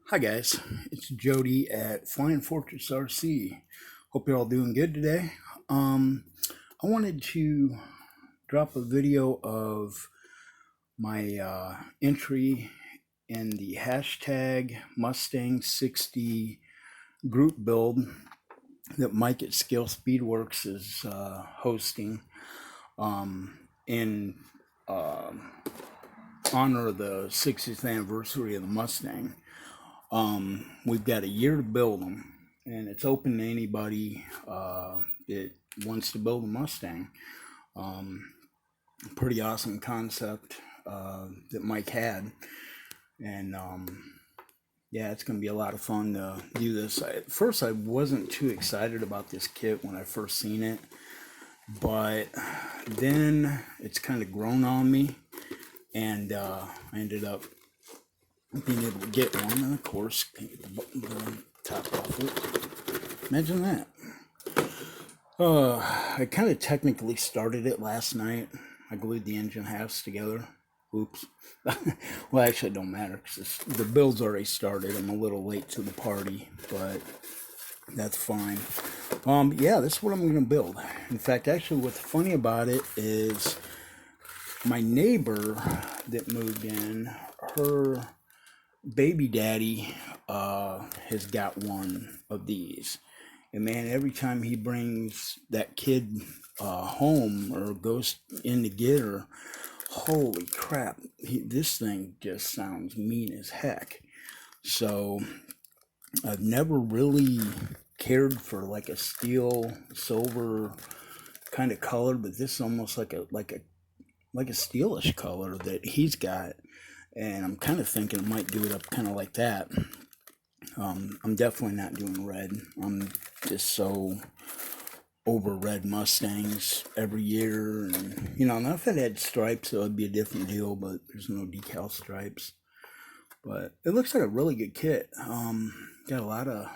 Hi guys, it's Jody at Flying Fortress RC. Hope you're all doing good today. I wanted to drop a video of my entry in the hashtag Mustang 60 group build that Mike at Scale Speedworks is hosting in honor of the 60th anniversary of the Mustang. We've got a year to build them, and it's open to anybody that wants to build a Mustang. Pretty awesome concept that Mike had, and yeah, it's going to be a lot of fun to do this. At first, I wasn't too excited about this kit when I first seen it, but then it's kind of grown on me, and I ended up being able to get one, and of course, get the top off it. Imagine that. I kind of technically started it last night. I glued the engine halves together. Oops. Well, actually, it don't matter because the build's already started. I'm a little late to the party, but that's fine. Yeah, this is what I'm going to build. In fact, actually, what's funny about it is my neighbor that moved in, her baby daddy has got one of these, and man, every time he brings that kid home or goes in to get her, holy crap, this thing just sounds mean as heck. So I've never really cared for like a steel silver kind of color, but this is almost like a steelish color that he's got. And I'm kind of thinking I might do it up kind of like that. I'm definitely not doing red. I'm just so over red Mustangs every year. And, now if it had stripes, it would be a different deal, but there's no decal stripes. But it looks like a really good kit. Got a lot of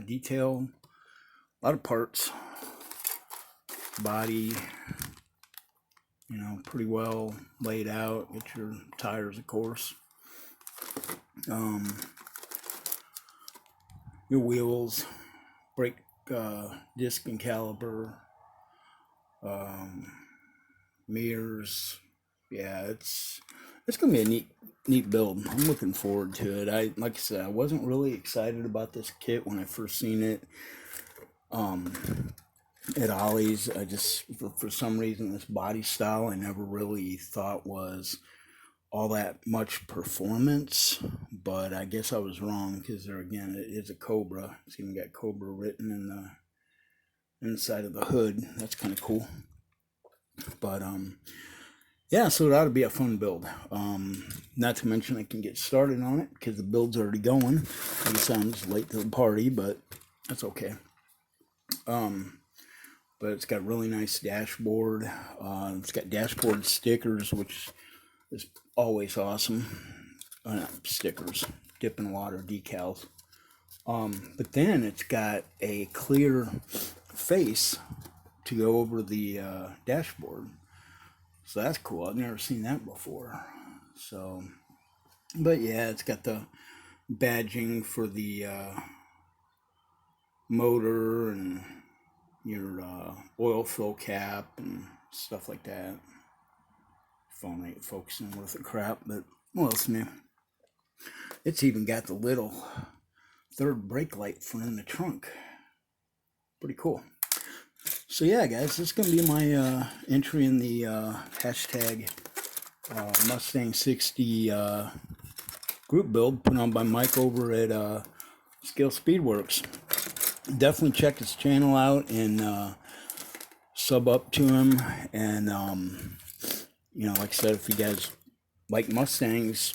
detail, a lot of parts, body, pretty well laid out. Get your tires, of course. Your wheels, brake disc and caliper, mirrors. Yeah, it's gonna be a neat build. I'm looking forward to it. Like I said, I wasn't really excited about this kit when I first seen it. At Ollie's, I just for some reason this body style I never really thought was all that much performance, but I guess I was wrong because there again it is a Cobra. It's even got Cobra written in the inside of the hood. That's kind of cool. But yeah, so it ought to be a fun build. Not to mention I can get started on it because the build's already going. It sounds late to the party, but that's okay. But it's got a really nice dashboard. It's got dashboard stickers, which is always awesome. Stickers, dip in water, decals. But then it's got a clear face to go over the dashboard. So that's cool. I've never seen that before. So, but yeah, it's got the badging for the motor and your oil fill cap and stuff like that. Phone ain't focusing worth a crap, but what else new? It's even got the little third brake light for in the trunk. Pretty cool. So yeah, guys, this is gonna be my entry in the hashtag Mustang 60 group build put on by Mike over at Scale Speedworks. Definitely check his channel out and sub up to him. And like I said, if you guys like Mustangs,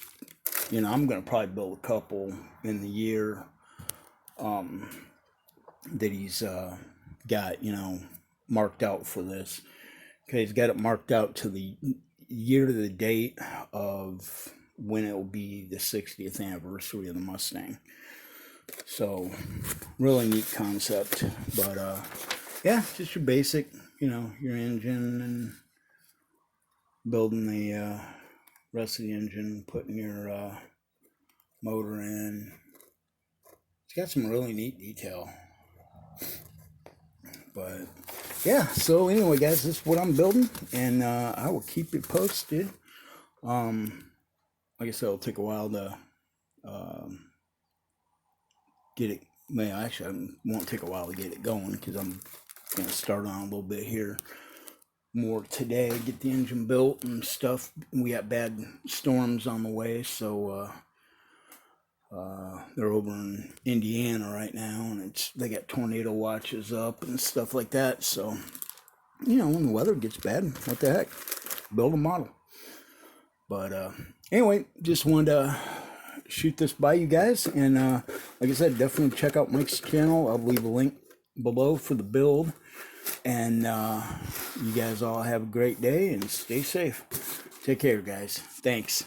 I'm gonna probably build a couple in the year that he's got marked out for this. Okay, he's got it marked out to the year to the date of when it will be the 60th anniversary of the Mustang. So really neat concept. But yeah, just your basic, your engine and building the rest of the engine, putting your motor in. It's got some really neat detail. But yeah, so anyway, guys, this is what I'm building, and I will keep it posted. Like I said, it'll take a while to get it. Well, actually, it won't take a while to get it going because I'm going to start on a little bit here more today, get the engine built and stuff. We got bad storms on the way, so they're over in Indiana right now, and they got tornado watches up and stuff like that. So, you know, when the weather gets bad, what the heck, build a model. But anyway, just wanted to shoot this by you guys, and like I said, definitely check out Mike's channel. I'll leave a link below for the build, and you guys all have a great day and stay safe. Take care, guys. Thanks.